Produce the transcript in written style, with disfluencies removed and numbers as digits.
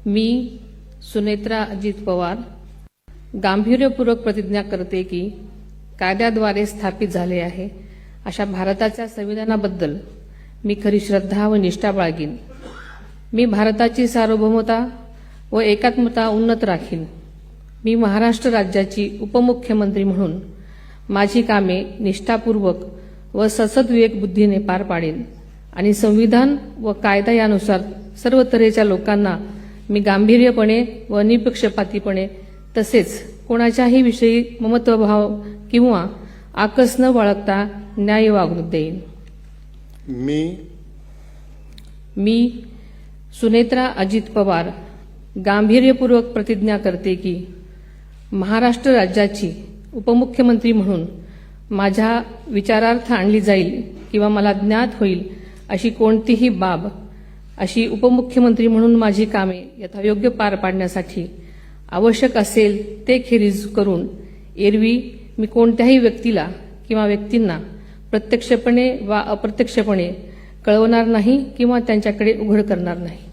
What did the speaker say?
मी सुनेत्रा अजित पवार गांभीर्यपूर्वक प्रतिज्ञा करते की कायद्याद्वारे स्थापित झाले आहे अशा भारताच्या संविधानाबद्दल मी खरी श्रद्धा व निष्ठा बाळगीन। मी भारताची सार्वभौमता व एकात्मता उन्नत राखीन। मी महाराष्ट्र राज्याची उपमुख्यमंत्री म्हणून माझी कामे निष्ठापूर्वक व सद्विवेक बुद्धीने पार पाडेन आणि संविधान व कायदा यानुसार सर्व तऱ्हेच्या लोकांना मी गांभीर्यपणे व निपक्षपातीपणे तसेच कोणाच्याही विषयी ममत्वभाव किंवा आकस न बाळगता न्याय वागणूक देईन। मी सुनेत्रा अजित पवार गांभीर्यपूर्वक प्रतिज्ञा करते की महाराष्ट्र राज्याची उपमुख्यमंत्री म्हणून माझ्या विचारार्थ आणली जाईल किंवा मला ज्ञात होईल अशी कोणतीही बाब अशी उपमुख्यमंत्री म्हणून माझी कामे यथायोग्य पार पाडण्यासाठी आवश्यक असेल ते खेरीज करून एरवी मी कोणत्याही व्यक्तीला किंवा व्यक्तींना प्रत्यक्षपणे वा अप्रत्यक्षपणे कळवणार नाही किंवा त्यांच्याकडे उघड करणार नाही।